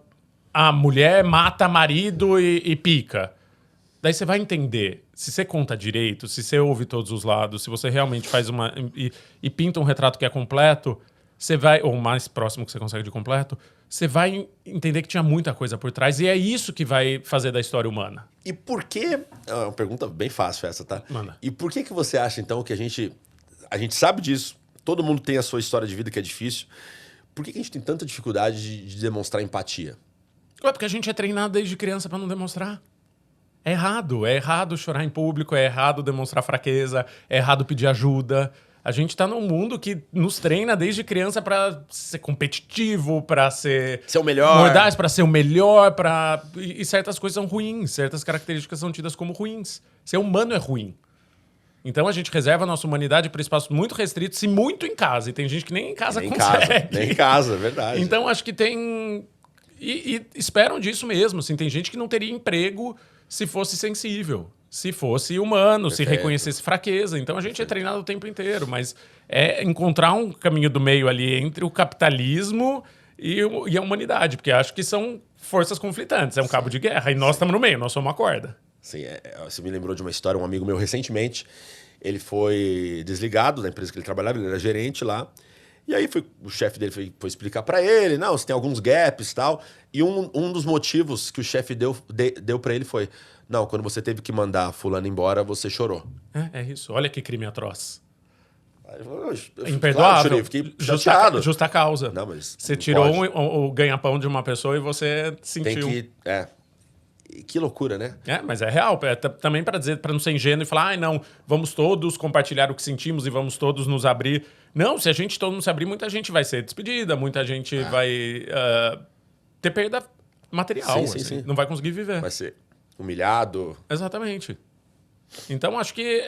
A mulher mata marido e pica. Daí você vai entender, se você conta direito, se você ouve todos os lados, se você realmente faz uma... E pinta um retrato que é completo, você vai... Ou o mais próximo que você consegue de completo, você vai entender que tinha muita coisa por trás. E é isso que vai fazer da história humana. E por que... É uma pergunta bem fácil essa, tá? Manda. E por que você acha, então, que a gente sabe disso, todo mundo tem a sua história de vida que é difícil, por que a gente tem tanta dificuldade de demonstrar empatia? Porque a gente é treinado desde criança pra não demonstrar. É errado chorar em público, é errado demonstrar fraqueza, é errado pedir ajuda. A gente tá num mundo que nos treina desde criança pra ser competitivo, pra ser o melhor. Mordaz, pra ser o melhor, e certas coisas são ruins, certas características são tidas como ruins. Ser humano é ruim. Então a gente reserva a nossa humanidade para espaços muito restritos e muito em casa. E tem gente que nem em casa consegue. Nem em casa, é verdade. Então acho que tem... E esperam disso mesmo. Assim, tem gente que não teria emprego se fosse sensível, se fosse humano, se reconhecesse fraqueza. Então a gente é treinado o tempo inteiro, mas é encontrar um caminho do meio ali entre o capitalismo e a humanidade, porque acho que são forças conflitantes, é um cabo de guerra, e nós estamos no meio, nós somos uma corda. Sim, você me lembrou de uma história, um amigo meu recentemente, ele foi desligado da empresa que ele trabalhava, ele era gerente lá, e aí o chefe dele foi explicar para ele, não, você tem alguns gaps e tal, e um dos motivos que o chefe deu para ele foi, não, quando você teve que mandar fulano embora, você chorou. É isso, olha que crime atroz. Imperdoável. Claro, eu fiquei chateado. Justa causa. Não, mas você tirou o ganha-pão de uma pessoa e você sentiu. Que loucura, né? Mas é real. Também para não ser ingênuo e falar, não, vamos todos compartilhar o que sentimos e vamos todos nos abrir. Não, se a gente todo mundo se abrir, muita gente vai ser despedida, muita gente vai ter perda material. Sim. Não vai conseguir viver. Vai ser humilhado. Exatamente. Então, acho que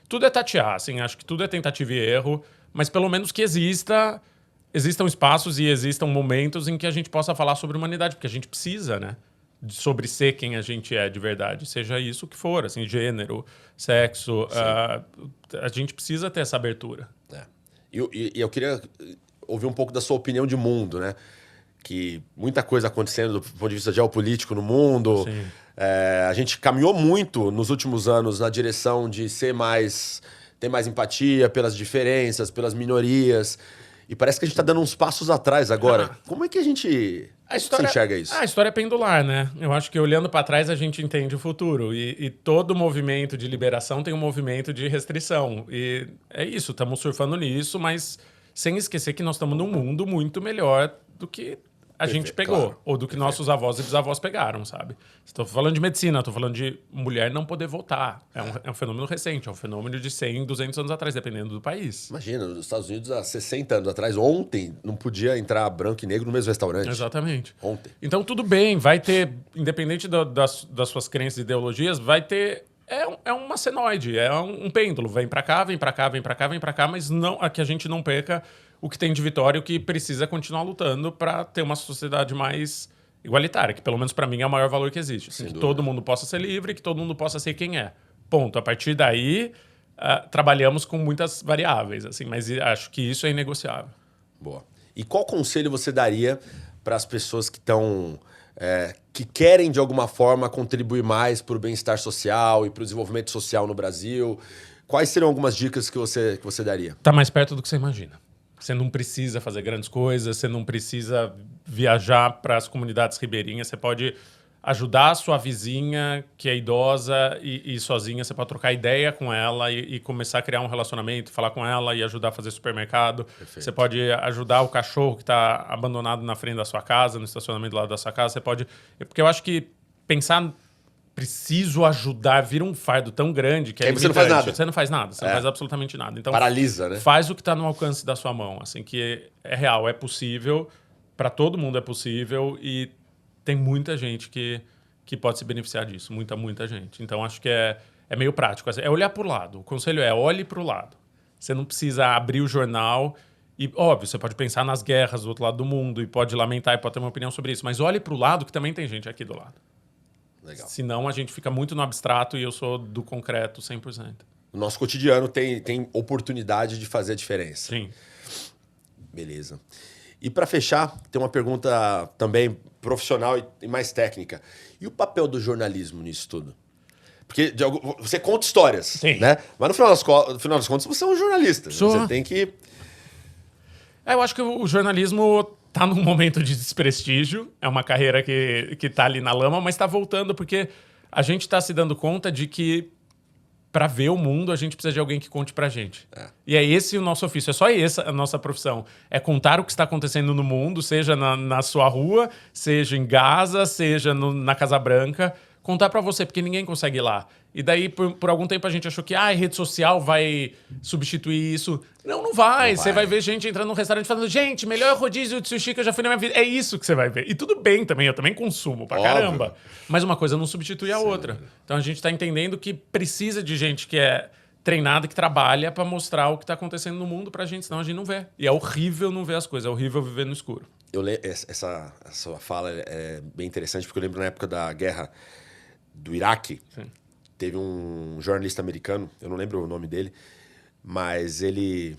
tudo é tatear, assim, acho que tudo é tentativa e erro, mas pelo menos que existam espaços e existam momentos em que a gente possa falar sobre humanidade, porque a gente precisa, né? Sobre ser quem a gente é de verdade, seja isso que for, assim, gênero, sexo, a gente precisa ter essa abertura. E eu queria ouvir um pouco da sua opinião de mundo, né? Que muita coisa acontecendo do ponto de vista geopolítico no mundo. A gente caminhou muito nos últimos anos na direção de ter mais empatia pelas diferenças, pelas minorias. E parece que a gente está dando uns passos atrás agora. Como é que a gente se enxerga isso? A história é pendular, né? Eu acho que olhando para trás a gente entende o futuro. E todo movimento de liberação tem um movimento de restrição. E é isso, estamos surfando nisso, mas sem esquecer que nós estamos num mundo muito melhor do que a gente pegou, claro, ou do que nossos avós e bisavós pegaram, sabe? Estou falando de medicina, estou falando de mulher não poder votar. É um fenômeno recente, é um fenômeno de 100, 200 anos atrás, dependendo do país. Imagina, nos Estados Unidos, há 60 anos atrás, ontem, não podia entrar branco e negro no mesmo restaurante. Exatamente. Ontem. Então, tudo bem, vai ter, independente das suas crenças e ideologias, vai ter... É uma senoide, é um pêndulo. Vem pra cá, vem pra cá, vem pra cá, vem pra cá, mas não, que a gente não perca o que tem de vitória e o que precisa continuar lutando para ter uma sociedade mais igualitária, que pelo menos para mim é o maior valor que existe. Assim, que todo mundo possa ser livre, que todo mundo possa ser quem é. Ponto. A partir daí, trabalhamos com muitas variáveis, assim, mas acho que isso é inegociável. Boa. E qual conselho você daria para as pessoas que estão... que querem, de alguma forma, contribuir mais para o bem-estar social e para o desenvolvimento social no Brasil? Quais seriam algumas dicas que você daria? Tá mais perto do que você imagina. Você não precisa fazer grandes coisas, você não precisa viajar para as comunidades ribeirinhas, você pode ajudar a sua vizinha que é idosa e sozinha, você pode trocar ideia com ela e começar a criar um relacionamento, falar com ela e ajudar a fazer supermercado. Perfeito. Você pode ajudar o cachorro que está abandonado na frente da sua casa, no estacionamento do lado da sua casa. Você pode... Porque eu acho que pensar... Preciso ajudar, vira um fardo tão grande que aí você não faz nada. Você não faz nada, você não faz absolutamente nada. Então, paralisa, né? Faz o que está no alcance da sua mão, assim, que é real, é possível, para todo mundo é possível e tem muita gente que pode se beneficiar disso, muita gente. Então, acho que é é meio prático. É olhar pro lado. O conselho é olhe pro lado. Você não precisa abrir o jornal e, óbvio, você pode pensar nas guerras do outro lado do mundo e pode lamentar e pode ter uma opinião sobre isso, mas olhe pro lado que também tem gente aqui do lado. Legal. Senão a gente fica muito no abstrato e eu sou do concreto 100%. O nosso cotidiano tem oportunidade de fazer a diferença. Sim. Beleza. E para fechar, tem uma pergunta também profissional e mais técnica. E o papel do jornalismo nisso tudo? Porque você conta histórias, Sim. né? Mas no final das contas, você é um jornalista. Você tem que... Eu acho que o jornalismo tá num momento de desprestígio. É uma carreira que tá ali na lama, mas tá voltando porque a gente tá se dando conta de que para ver o mundo, a gente precisa de alguém que conte pra gente. E é esse o nosso ofício, é só essa a nossa profissão. É contar o que está acontecendo no mundo, seja na sua rua, seja em Gaza, seja na Casa Branca. Contar pra você, porque ninguém consegue ir lá. E daí, por algum tempo, a gente achou que rede social vai substituir isso. Não vai. Você vai ver gente entrando num restaurante falando, gente, melhor rodízio de sushi que eu já fui na minha vida. É isso que você vai ver. E tudo bem também, eu também consumo pra caramba. Mas uma coisa não substitui a outra. Então a gente tá entendendo que precisa de gente que é treinada, que trabalha pra mostrar o que tá acontecendo no mundo pra gente, senão a gente não vê. E é horrível não ver as coisas, é horrível viver no escuro. Essa sua fala é bem interessante, porque eu lembro na época da guerra do Iraque, teve um jornalista americano, eu não lembro o nome dele, mas ele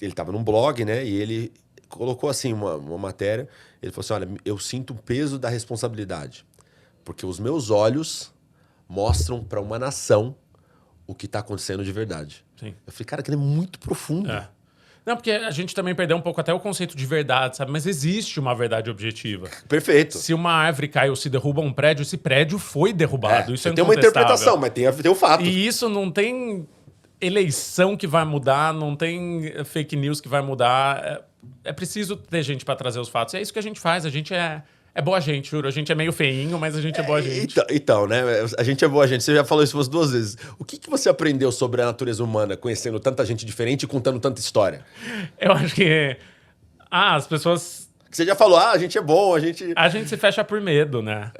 estava num blog, né? E ele colocou assim uma matéria. Ele falou assim: olha, eu sinto o peso da responsabilidade, porque os meus olhos mostram para uma nação o que está acontecendo de verdade. Sim. Eu falei, cara, aquilo é muito profundo. Não, porque a gente também perdeu um pouco até o conceito de verdade, sabe? Mas existe uma verdade objetiva. Perfeito. Se uma árvore cai ou se derruba um prédio, esse prédio foi derrubado. Isso é tem uma interpretação, mas tem o fato. E isso não tem eleição que vai mudar, não tem fake news que vai mudar. É preciso ter gente para trazer os fatos. E é isso que a gente faz. A gente é boa gente, juro. A gente é meio feinho, mas a gente é boa gente. Então, né? A gente é boa gente. Você já falou isso umas 2 vezes. O que você aprendeu sobre a natureza humana, conhecendo tanta gente diferente e contando tanta história? Eu acho que... as pessoas... Você já falou, a gente é bom, a gente se fecha por medo, né?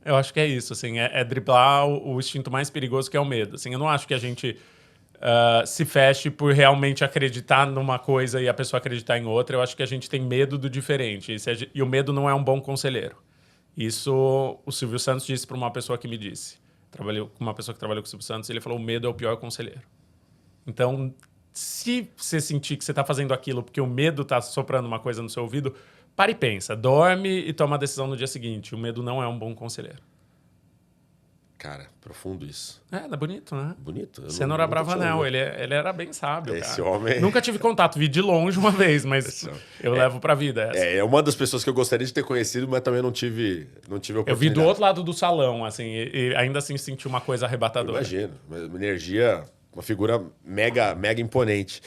Eu acho que é isso, assim. É driblar o instinto mais perigoso, que é o medo. Assim, eu não acho que a gente... se feche por realmente acreditar numa coisa e a pessoa acreditar em outra. Eu acho que a gente tem medo do diferente. E o medo não é um bom conselheiro. Isso o Silvio Santos disse para uma pessoa que me disse. Trabalhou com uma pessoa que trabalhou com o Silvio Santos. Ele falou, o medo é o pior conselheiro. Então, se você sentir que você está fazendo aquilo porque o medo está soprando uma coisa no seu ouvido, para e pensa. Dorme e toma a decisão no dia seguinte. O medo não é um bom conselheiro. Cara, profundo isso. É bonito, né? Bonito. Cenoura Bravanel, ele era bem sábio, Esse cara. homem... Nunca tive contato, vi de longe uma vez, mas eu levo pra vida essa. É uma das pessoas que eu gostaria de ter conhecido, mas também não tive oportunidade. Eu vi do outro lado do salão, assim, e ainda assim senti uma coisa arrebatadora. Imagino, uma energia, uma figura mega imponente.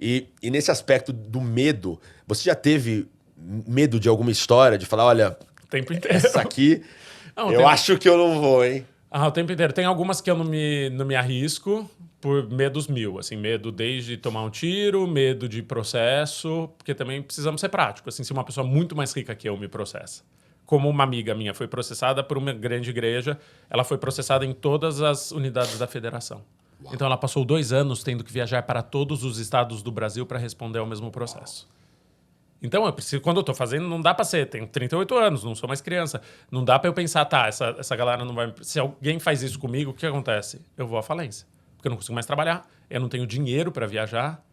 E nesse aspecto do medo, você já teve medo de alguma história, de falar, olha, o tempo inteiro. Essa aqui, acho que eu não vou, hein? O tempo inteiro. Tem algumas que eu não me arrisco por medos mil, assim, medo desde tomar um tiro, medo de processo, porque também precisamos ser práticos, assim, se uma pessoa muito mais rica que eu me processa. Como uma amiga minha foi processada por uma grande igreja, ela foi processada em todas as unidades da federação. Uau. Então ela passou 2 anos tendo que viajar para todos os estados do Brasil para responder ao mesmo processo. Uau. Então, eu preciso, quando eu tô fazendo, não dá pra ser. Tenho 38 anos, não sou mais criança. Não dá pra eu pensar, essa galera não vai... Se alguém faz isso comigo, o que acontece? Eu vou à falência. Porque eu não consigo mais trabalhar, eu não tenho dinheiro pra viajar,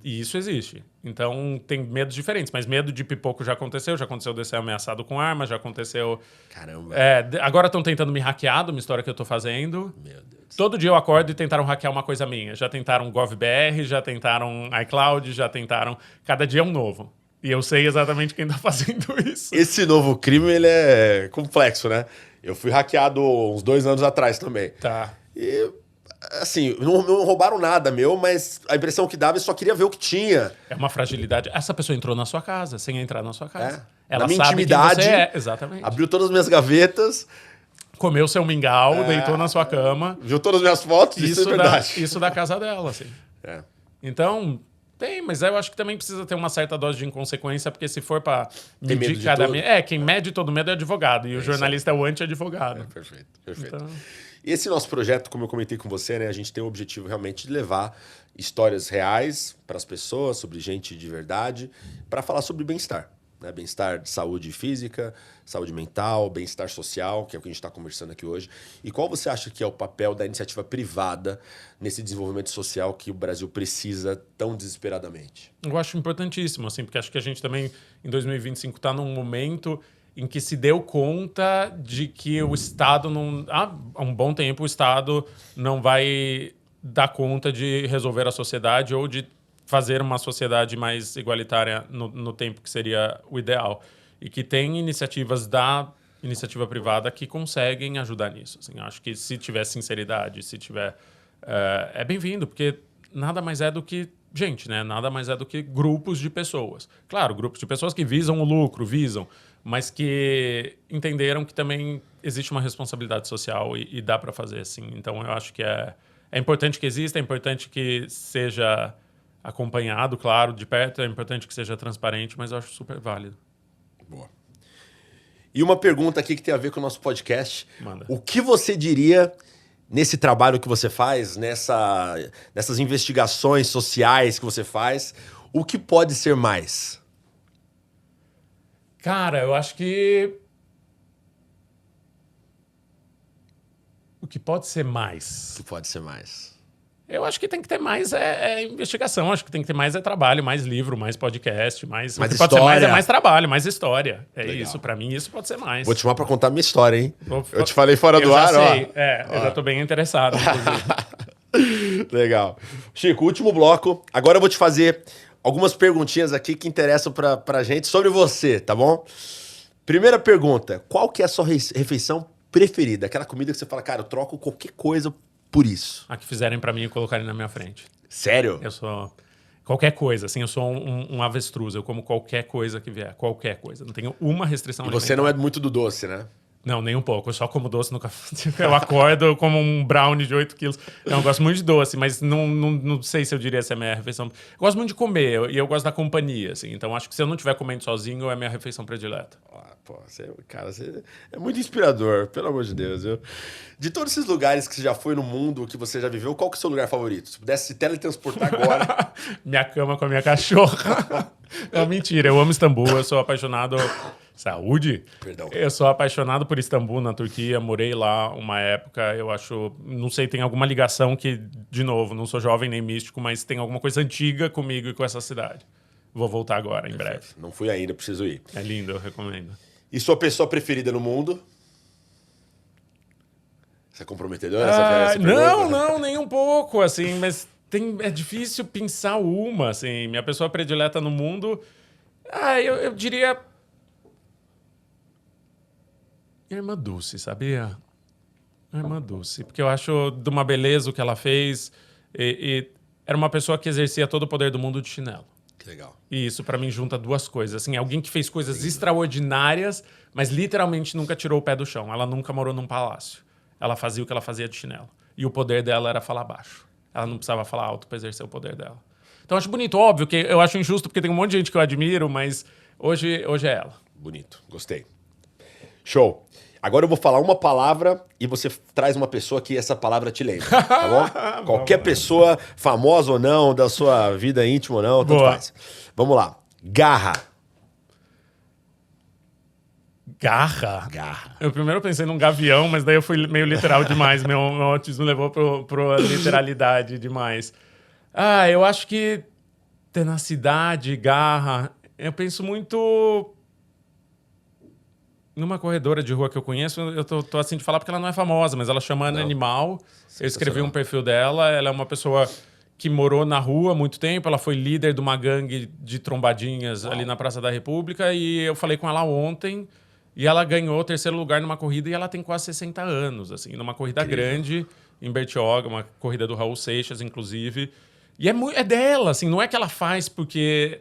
e isso existe. Então, tem medos diferentes. Mas medo de pipoco já aconteceu de ser ameaçado com arma, já aconteceu... Caramba. Agora estão tentando me hackear de uma história que eu tô fazendo. Meu Deus. Todo dia eu acordo e tentaram hackear uma coisa minha. Já tentaram GovBR, já tentaram iCloud, já tentaram... Cada dia é um novo. E eu sei exatamente quem tá fazendo isso. Esse novo crime, ele é complexo, né? Eu fui hackeado uns 2 anos atrás também. Tá. E, assim, não roubaram nada meu, mas a impressão que dava, eu só queria ver o que tinha. É uma fragilidade. Essa pessoa entrou na sua casa, sem entrar na sua casa. Ela na minha sabe intimidade, quem você é. Exatamente. Abriu todas as minhas gavetas. Comeu seu mingau, deitou na sua cama. Viu todas as minhas fotos, isso é verdade. Isso da casa dela, assim. Então... Tem, mas eu acho que também precisa ter uma certa dose de inconsequência, porque se for para medir cada medo... quem mede todo medo é advogado, e o jornalista é o anti-advogado. Perfeito. Então... E esse nosso projeto, como eu comentei com você, né, a gente tem o objetivo realmente de levar histórias reais para as pessoas, sobre gente de verdade, para falar sobre bem-estar. Né? Bem-estar de saúde física, saúde mental, bem-estar social, que é o que a gente está conversando aqui hoje. E qual você acha que é o papel da iniciativa privada nesse desenvolvimento social que o Brasil precisa tão desesperadamente? Eu acho importantíssimo, assim, porque acho que a gente também, em 2025, está num momento em que se deu conta de que o Estado não... Há um bom tempo o Estado não vai dar conta de resolver a sociedade ou de fazer uma sociedade mais igualitária no tempo que seria o ideal. E que tem iniciativas da iniciativa privada que conseguem ajudar nisso. Assim, acho que se tiver sinceridade, se tiver... é bem-vindo, porque nada mais é do que gente, né? Nada mais é do que grupos de pessoas. Claro, grupos de pessoas que visam o lucro, mas que entenderam que também existe uma responsabilidade social e dá para fazer assim. Então, eu acho que é importante que exista, é importante que seja acompanhado, claro, de perto, é importante que seja transparente, mas eu acho super válido. Boa. E uma pergunta aqui que tem a ver com o nosso podcast. Manda. O que você diria nesse trabalho que você faz, nessas investigações sociais que você faz, o que pode ser mais? Cara, eu acho que o que pode ser mais? O que pode ser mais? Eu acho que tem que ter mais investigação, acho que tem que ter mais trabalho, mais livro, mais podcast, mais... Mais o que pode ser mais história. é mais trabalho, mais história. É Legal. isso, pra mim isso pode ser mais. Vou te chamar pra contar minha história, hein? Vou- Eu te falei fora eu do já ar, sei. ó. Eu já tô bem interessado, inclusive. Legal. Chico, último bloco. Agora eu vou te fazer algumas perguntinhas aqui que interessam pra gente sobre você, tá bom? Primeira pergunta. Qual que é a sua refeição preferida? Aquela comida que você fala, cara, eu troco qualquer coisa por isso. A que fizerem pra mim e colocarem na minha frente. Sério? Eu sou... Qualquer coisa, assim, eu sou um avestruz. Eu como qualquer coisa que vier. Qualquer coisa. Não tenho uma restrição E você não é muito do doce, né? Não, nem um pouco. Eu só como doce no café. Eu acordo, eu como um brownie de 8 quilos. Não, eu gosto muito de doce, mas não sei se eu diria se é a minha refeição. Eu gosto muito de comer e eu gosto da companhia, assim. Então, acho que se eu não estiver comendo sozinho, é a minha refeição predileta. Pô, você é muito inspirador, pelo amor de Deus, viu? De todos esses lugares que você já foi no mundo, que você já viveu, qual que é o seu lugar favorito? Se pudesse se teletransportar agora... Minha cama com a minha cachorra. Não, mentira. Eu amo Istambul. Eu sou apaixonado... Saúde? Perdão. Eu sou apaixonado por Istambul, na Turquia. Morei lá uma época. Eu acho... Não sei, tem alguma ligação que... De novo, não sou jovem nem místico, mas tem alguma coisa antiga comigo e com essa cidade. Vou voltar agora, em breve. Não fui ainda, preciso ir. É lindo, eu recomendo. E sua pessoa preferida no mundo? Você é comprometedora essa pergunta? Não, nem um pouco, assim, mas é difícil pensar uma, assim. Minha pessoa predileta no mundo... eu diria... Irmã Dulce, sabia? Irmã Dulce, porque eu acho de uma beleza o que ela fez e era uma pessoa que exercia todo o poder do mundo de chinelo. Que legal. E isso, pra mim, junta duas coisas. Assim, alguém que fez coisas extraordinárias, mas literalmente nunca tirou o pé do chão. Ela nunca morou num palácio. Ela fazia o que ela fazia de chinelo. E o poder dela era falar baixo. Ela não precisava falar alto pra exercer o poder dela. Então, eu acho bonito. Óbvio que eu acho injusto, porque tem um monte de gente que eu admiro, mas hoje é ela. Bonito, gostei. Show. Agora eu vou falar uma palavra e você traz uma pessoa que essa palavra te lembra, tá bom? Qualquer pessoa, famosa ou não, da sua vida íntima ou não, tanto Boa. faz. Vamos lá. Garra. Garra? Garra. Eu primeiro pensei num gavião, mas daí eu fui meio literal demais. Meu autismo levou pro literalidade demais. Eu acho que tenacidade, garra... Eu penso muito... Numa corredora de rua que eu conheço, eu tô assim de falar porque ela não é famosa, mas ela chama Ana Animal. Eu escrevi um perfil dela. Ela é uma pessoa que morou na rua há muito tempo. Ela foi líder de uma gangue de trombadinhas ali na Praça da República. E eu falei com ela ontem. E ela ganhou o 3º lugar numa corrida. E ela tem quase 60 anos, assim, numa corrida grande em Bertioga, uma corrida do Raul Seixas, inclusive. E é dela, assim, não é que ela faz porque...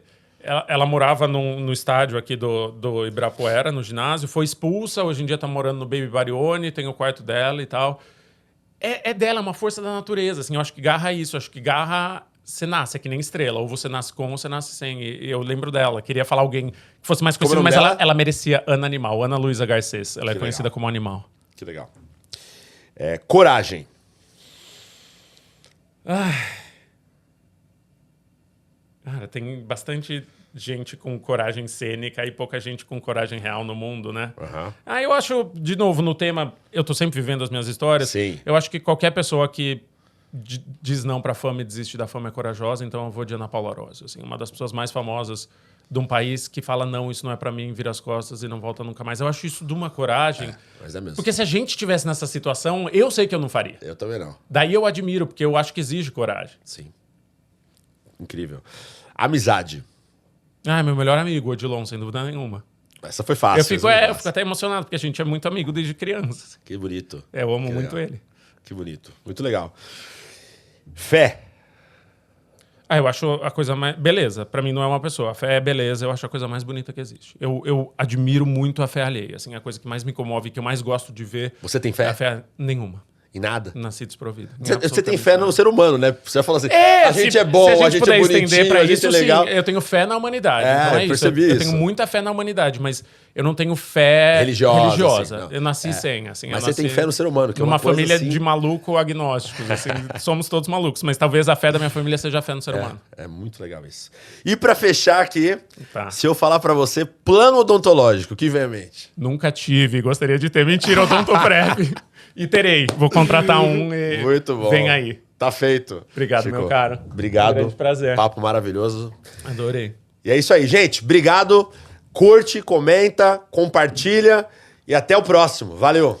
Ela morava no estádio aqui do Ibirapuera, no ginásio, foi expulsa, hoje em dia tá morando no Baby Barione, tem o quarto dela e tal. É dela, é uma força da natureza, assim, eu acho que garra é isso, acho que garra, você nasce, é que nem estrela, ou você nasce com ou você nasce sem, e eu lembro dela, queria falar alguém que fosse mais conhecido, mas ela merecia Ana Animal, Ana Luísa Garcês, ela é conhecida como Animal. Que legal. Coragem. Cara, tem bastante gente com coragem cênica e pouca gente com coragem real no mundo, né? Uhum. Eu acho, de novo, no tema, eu tô sempre vivendo as minhas histórias. Sim. Eu acho que qualquer pessoa que diz não pra fama e desiste da fama é corajosa, então eu vou de Ana Paula Arósio, assim, uma das pessoas mais famosas de um país que fala não, isso não é pra mim, vira as costas e não volta nunca mais. Eu acho isso de uma coragem. Mas é mesmo. Porque se a gente estivesse nessa situação, eu sei que eu não faria. Eu também não. Daí eu admiro, porque eu acho que exige coragem. Sim. Incrível. Amizade. Meu melhor amigo, Odilon, sem dúvida nenhuma. Essa foi fácil. Eu fico até emocionado, porque a gente é muito amigo desde criança. Que bonito. Eu amo Que muito legal. ele. Que bonito. Muito legal. Fé. Eu acho a coisa mais... Beleza, pra mim não é uma pessoa. A fé é beleza, eu acho a coisa mais bonita que existe. Eu admiro muito a fé alheia. Assim, a coisa que mais me comove, que eu mais gosto de ver... Você tem fé? É a fé nenhuma. Em nada? Nasci desprovido. Você tem fé no ser humano, né? Você vai falar assim, a gente é bom, a gente é bonitinho, pra a gente isso, é legal. sim, eu tenho fé na humanidade. Então é percebi isso. isso. Eu tenho muita fé na humanidade, mas eu não tenho fé religiosa. Assim, eu nasci sem, assim. Mas você tem fé no ser humano, que é uma uma coisa família assim... de maluco agnósticos, assim. Somos todos malucos, mas talvez a fé da minha família seja a fé no ser humano. É muito legal isso. E pra fechar aqui, Tá. se eu falar pra você, plano odontológico, o que vem à mente? Nunca tive, gostaria de ter. Mentira, Odontoprev. E terei. Vou contratar um e Muito bom. vem aí. Tá feito. Obrigado, Chico. meu caro. Obrigado. Um grande prazer. Papo maravilhoso. Adorei. E é isso aí, gente. Obrigado. Curte, comenta, compartilha e até o próximo. Valeu.